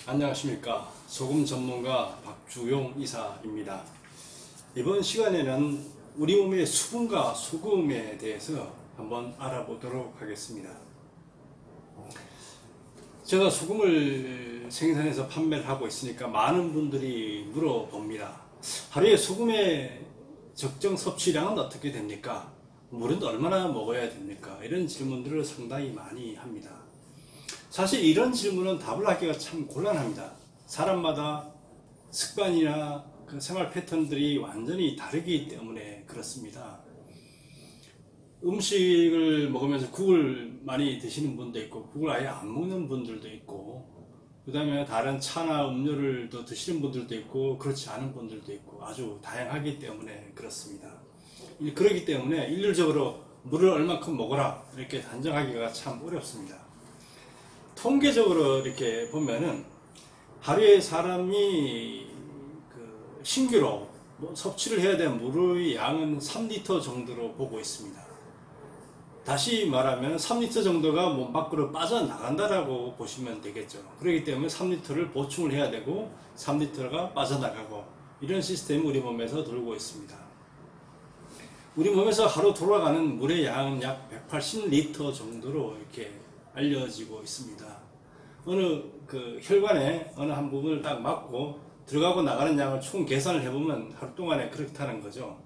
안녕하십니까. 소금 전문가 박주용 이사입니다. 이번 시간에는 우리 몸의 수분과 소금에 대해서 한번 알아보도록 하겠습니다. 제가 소금을 생산해서 판매를 하고 있으니까 많은 분들이 물어봅니다. 하루에 소금의 적정 섭취량은 어떻게 됩니까? 물은 얼마나 먹어야 됩니까? 이런 질문들을 상당히 많이 합니다. 사실 이런 질문은 답을 하기가 참 곤란합니다. 사람마다 습관이나 그 생활 패턴들이 완전히 다르기 때문에 그렇습니다. 음식을 먹으면서 국을 많이 드시는 분도 있고 국을 아예 안 먹는 분들도 있고, 그 다음에 다른 차나 음료를 더 드시는 분들도 있고 그렇지 않은 분들도 있고 아주 다양하기 때문에 그렇습니다. 그렇기 때문에 일률적으로 물을 얼만큼 먹어라 이렇게 단정하기가 참 어렵습니다. 통계적으로 이렇게 보면은 하루에 사람이 신규로 섭취를 해야 되는 물의 양은 3리터 정도로 보고 있습니다. 다시 말하면 3리터 정도가 몸 밖으로 빠져나간다라고 보시면 되겠죠. 그렇기 때문에 3리터를 보충을 해야 되고 3리터가 빠져나가고 이런 시스템이 우리 몸에서 돌고 있습니다. 우리 몸에서 하루 돌아가는 물의 양은 약 180리터 정도로 이렇게 알려지고 있습니다. 어느 혈관에 어느 한 부분을 딱 맞고 들어가고 나가는 양을 총 계산을 해보면 하루 동안에 그렇다는 거죠.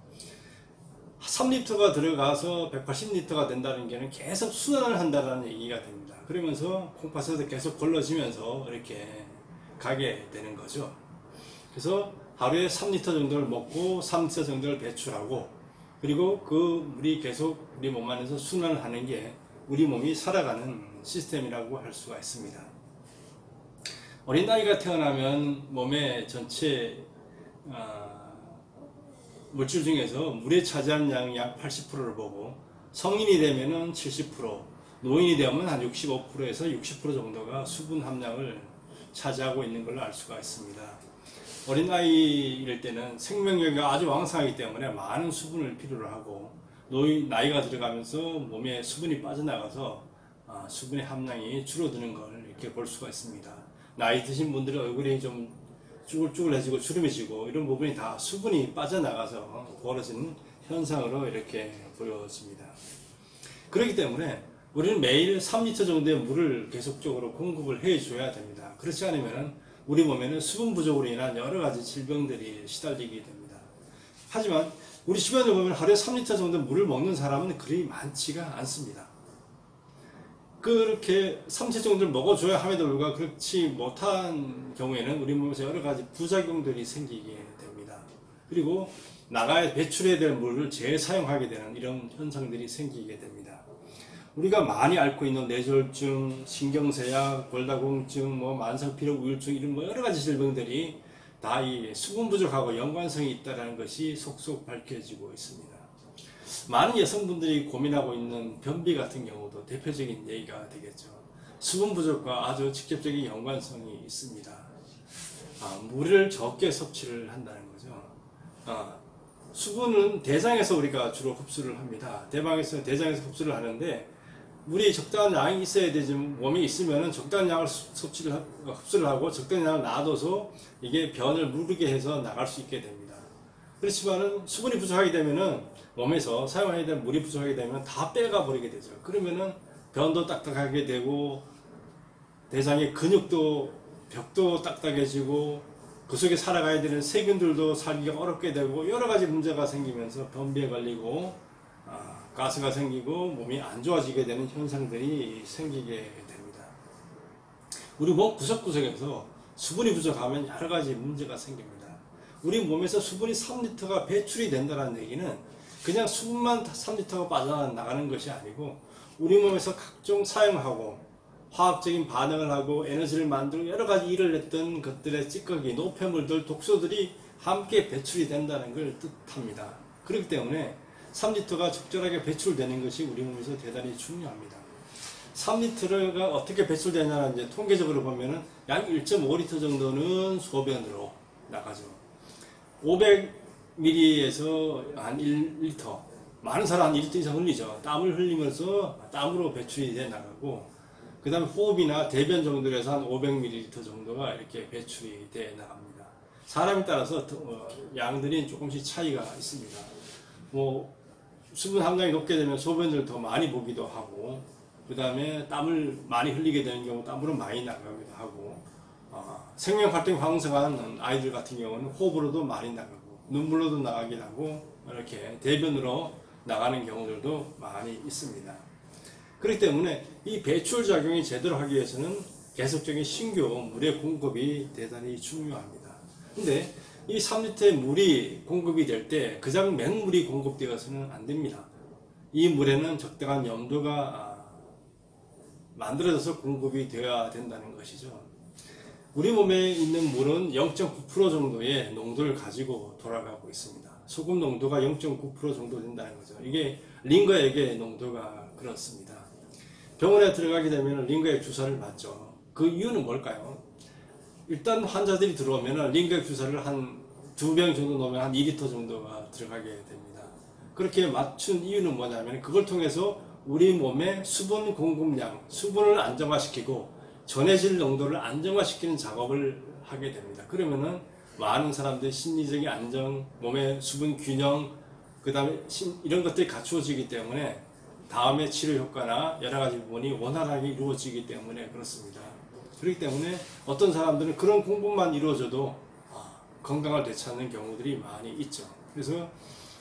3리터가 들어가서 180리터가 된다는 게 계속 순환을 한다는 얘기가 됩니다. 그러면서 콩팥에서 계속 걸러지면서 이렇게 가게 되는 거죠. 그래서 하루에 3리터 정도를 먹고 3리터 정도를 배출하고, 그리고 그 물이 계속 우리 몸 안에서 순환을 하는 게 우리 몸이 살아가는 시스템이라고 할 수가 있습니다. 어린 나이가 태어나면 몸의 전체 물질 중에서 물에 차지하는 양이 약 80%를 보고, 성인이 되면은 70%, 노인이 되면 한 65%에서 60% 정도가 수분 함량을 차지하고 있는 걸로 알 수가 있습니다. 어린 나이일 때는 생명력이 아주 왕성하기 때문에 많은 수분을 필요로 하고, 나이가 들어가면서 몸에 수분이 빠져나가서 수분의 함량이 줄어드는 걸 이렇게 볼 수가 있습니다. 나이 드신 분들의 얼굴이 좀 쭈글쭈글해지고 주름해지고 이런 부분이 다 수분이 빠져나가서 벌어지는 현상으로 이렇게 보여집니다. 그렇기 때문에 우리는 매일 3리터 정도의 물을 계속적으로 공급을 해줘야 됩니다. 그렇지 않으면 우리 몸에는 수분 부족으로 인한 여러 가지 질병들이 시달리게 됩니다. 하지만 우리 주변에 보면 하루에 3리터 정도 물을 먹는 사람은 그리 많지가 않습니다. 그렇게 3리터 정도를 먹어줘야 함에도 불구하고 그렇지 못한 경우에는 우리 몸에서 여러 가지 부작용들이 생기게 됩니다. 그리고 나가야 배출해야 될 물을 재사용하게 되는 이런 현상들이 생기게 됩니다. 우리가 많이 앓고 있는 뇌졸중, 신경쇠약, 골다공증, 만성피로 우울증 이런 여러 가지 질병들이 다 이 수분 부족하고 연관성이 있다는 것이 속속 밝혀지고 있습니다. 많은 여성분들이 고민하고 있는 변비 같은 경우도 대표적인 예가 되겠죠. 수분 부족과 아주 직접적인 연관성이 있습니다. 물을 적게 섭취를 한다는 거죠. 수분은 대장에서 우리가 주로 흡수를 합니다. 대장에서 흡수를 하는데 물이 적당한 양이 있어야 되지, 몸에 있으면 적당한 양을 흡수를 하고 적당한 양을 놔둬서 이게 변을 무르게 해서 나갈 수 있게 됩니다. 그렇지만은 수분이 부족하게 되면은 몸에서 사용해야 될 물이 부족하게 되면 다 빼가 버리게 되죠. 그러면은 변도 딱딱하게 되고 대장의 근육도 벽도 딱딱해지고 그 속에 살아가야 되는 세균들도 살기가 어렵게 되고 여러 가지 문제가 생기면서 변비에 걸리고 가스가 생기고 몸이 안 좋아지게 되는 현상들이 생기게 됩니다. 우리 몸 구석구석에서 수분이 부족하면 여러 가지 문제가 생깁니다. 우리 몸에서 수분이 3리터가 배출이 된다는 얘기는 그냥 수분만 3리터가 빠져나가는 것이 아니고 우리 몸에서 각종 사용하고 화학적인 반응을 하고 에너지를 만들고 여러 가지 일을 했던 것들의 찌꺼기, 노폐물들, 독소들이 함께 배출이 된다는 걸 뜻합니다. 그렇기 때문에 3리터가 적절하게 배출되는 것이 우리 몸에서 대단히 중요합니다. 3리터가 어떻게 배출되냐는 이제 통계적으로 보면은 약 1.5리터 정도는 소변으로 나가죠. 500ml에서 한 1리터, 많은 사람 한 1리터 이상 흘리죠. 땀을 흘리면서 땀으로 배출이 돼 나가고, 그 그 다음에 호흡이나 대변 정도로 해서 한 500ml 정도가 이렇게 배출이 돼 나갑니다. 사람에 따라서 양들이 조금씩 차이가 있습니다. 뭐 수분 함량이 높게 되면 소변을 더 많이 보기도 하고, 그 다음에 땀을 많이 흘리게 되는 경우 땀으로 많이 나가기도 하고, 생명 활동이旺盛한 아이들 같은 경우는 호흡으로도 많이 나가고 눈물로도 나가긴 하고 이렇게 대변으로 나가는 경우들도 많이 있습니다. 그렇기 때문에 이 배출 작용이 제대로 하기 위해서는 계속적인 신규 물의 공급이 대단히 중요합니다. 근데 이 3리터의 물이 공급이 될 때 그냥 맹물이 공급되어서는 안 됩니다. 이 물에는 적당한 염도가 만들어져서 공급이 되어야 된다는 것이죠. 우리 몸에 있는 물은 0.9% 정도의 농도를 가지고 돌아가고 있습니다. 소금 농도가 0.9% 정도 된다는 거죠. 이게 링거액의 농도가 그렇습니다. 병원에 들어가게 되면 링거액 주사를 맞죠. 그 이유는 뭘까요? 일단 환자들이 들어오면 링거액 주사를 한 2병 정도 넣으면 한 2리터 정도가 들어가게 됩니다. 그렇게 맞춘 이유는 뭐냐면 그걸 통해서 우리 몸의 수분 공급량, 수분을 안정화시키고 전해질 농도를 안정화시키는 작업을 하게 됩니다. 그러면은 많은 사람들의 심리적인 안정, 몸의 수분 균형, 그 다음에 이런 것들이 갖추어지기 때문에 다음의 치료 효과나 여러 가지 부분이 원활하게 이루어지기 때문에 그렇습니다. 그렇기 때문에 어떤 사람들은 그런 공부만 이루어져도 건강을 되찾는 경우들이 많이 있죠. 그래서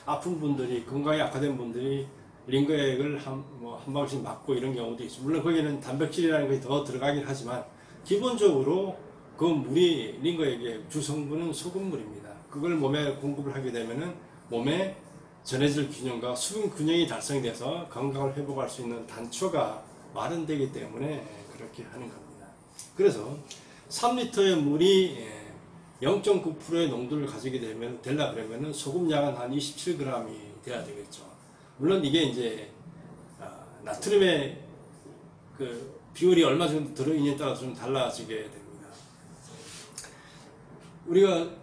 아픈 분들이, 건강이 악화된 분들이 링거액을 한 방울씩 맞고 이런 경우도 있죠. 물론 거기에는 단백질이라는 것이 더 들어가긴 하지만 기본적으로 그 물이, 링거액의 주성분은 소금물입니다. 그걸 몸에 공급을 하게 되면은 몸에 전해질 균형과 수분 균형이 달성돼서 건강을 회복할 수 있는 단초가 마련되기 때문에 그렇게 하는 겁니다. 그래서 3리터의 물이 0.9%의 농도를 가지게 되면 그러면은 소금량은 한 27g이 돼야 되겠죠. 물론 이게 이제 나트륨의 그 비율이 얼마 정도 들어있느냐에 따라서 좀 달라지게 됩니다.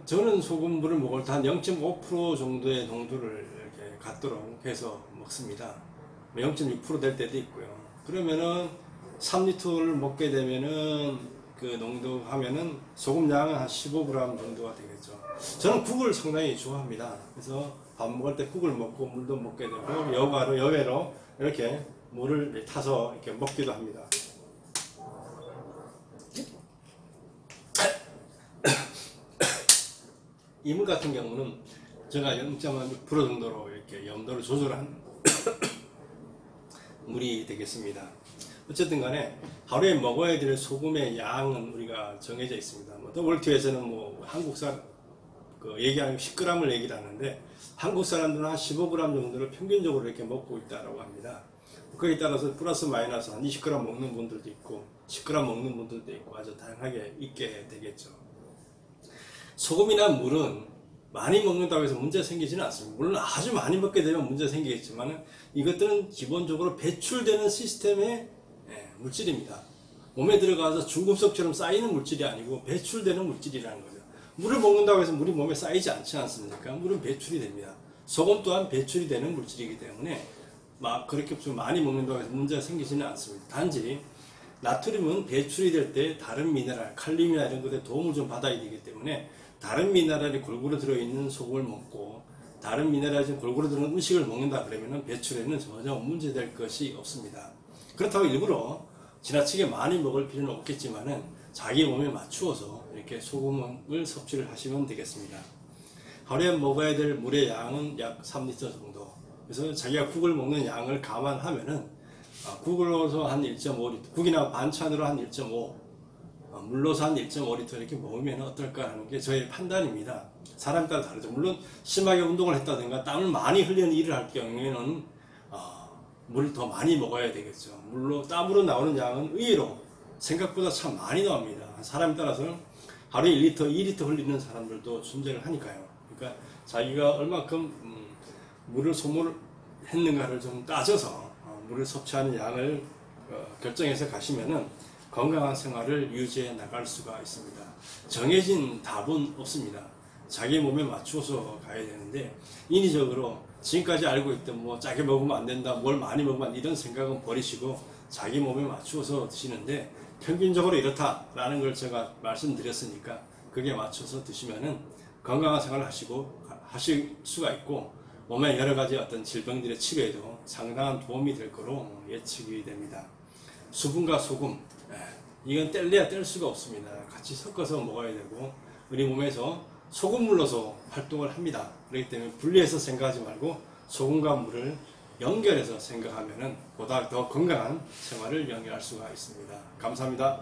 저는 소금물을 먹을 때 한 0.5% 정도의 농도를 이렇게 갖도록 해서 먹습니다. 0.6% 될 때도 있고요. 그러면은 3리터를 먹게 되면은 그 농도 하면은 소금량은 한 15g 정도가 되겠죠. 저는 국을 상당히 좋아합니다. 그래서 밥 먹을 때 국을 먹고 물도 먹게 되고 여외로 이렇게 물을 타서 이렇게 먹기도 합니다. 이 물 같은 경우는 제가 0.6% 정도로 이렇게 염도를 조절한 물이 되겠습니다. 어쨌든 간에 하루에 먹어야 될 소금의 양은 우리가 정해져 있습니다. WTO에서는 한국사 얘기하는 10g을 얘기를 하는데 한국 사람들은 한 15g 정도를 평균적으로 이렇게 먹고 있다고 합니다. 거기에 따라서 플러스 마이너스 한 20g 먹는 분들도 있고 10g 먹는 분들도 있고 아주 다양하게 있게 되겠죠. 소금이나 물은 많이 먹는다고 해서 문제 생기지는 않습니다. 물론 아주 많이 먹게 되면 문제 생기겠지만 이것들은 기본적으로 배출되는 시스템의 물질입니다. 몸에 들어가서 중금속처럼 쌓이는 물질이 아니고 배출되는 물질이라는 거죠. 물을 먹는다고 해서 물이 몸에 쌓이지 않지 않습니까? 물은 배출이 됩니다. 소금 또한 배출이 되는 물질이기 때문에 그렇게 좀 많이 먹는다고 해서 문제가 생기지는 않습니다. 단지 나트륨은 배출이 될 때 다른 미네랄, 칼륨이나 이런 것에 도움을 좀 받아야 되기 때문에 다른 미네랄이 골고루 들어있는 소금을 먹고 다른 미네랄이 좀 골고루 들어있는 음식을 먹는다 그러면 배출에는 전혀 문제될 것이 없습니다. 그렇다고 일부러 지나치게 많이 먹을 필요는 없겠지만은 자기 몸에 맞추어서 이렇게 소금을 섭취를 하시면 되겠습니다. 하루에 먹어야 될 물의 양은 약 3리터 정도. 그래서 자기가 국을 먹는 양을 감안하면은 국으로서 한 1.5리터, 국이나 반찬으로 한 1.5, 물로서 한 1.5리터 이렇게 먹으면 어떨까 하는 게 저의 판단입니다. 사람 따라 다르죠. 물론 심하게 운동을 했다든가 땀을 많이 흘리는 일을 할 경우에는 물을 더 많이 먹어야 되겠죠. 땀으로 나오는 양은 의외로 생각보다 참 많이 나옵니다. 사람에 따라서는 하루에 1리터, 2리터 흘리는 사람들도 존재를 하니까요. 그러니까 자기가 얼마큼 물을 소모했는가를 좀 따져서 물을 섭취하는 양을 결정해서 가시면은 건강한 생활을 유지해 나갈 수가 있습니다. 정해진 답은 없습니다. 자기 몸에 맞추어서 가야 되는데 인위적으로 지금까지 알고 있던 짜게 먹으면 안 된다, 뭘 많이 먹으면 안 된다, 이런 생각은 버리시고 자기 몸에 맞추어서 드시는데 평균적으로 이렇다라는 걸 제가 말씀드렸으니까 그게 맞춰서 드시면은 건강한 생활을 하실 수가 있고 몸에 여러 가지 어떤 질병들의 치료에도 상당한 도움이 될 거로 예측이 됩니다. 수분과 소금, 이건 뗄래야 뗄 수가 없습니다. 같이 섞어서 먹어야 되고 우리 몸에서 소금물로서 활동을 합니다. 그렇기 때문에 분리해서 생각하지 말고 소금과 물을 연결해서 생각하면 보다 더 건강한 생활을 영위할 수가 있습니다. 감사합니다.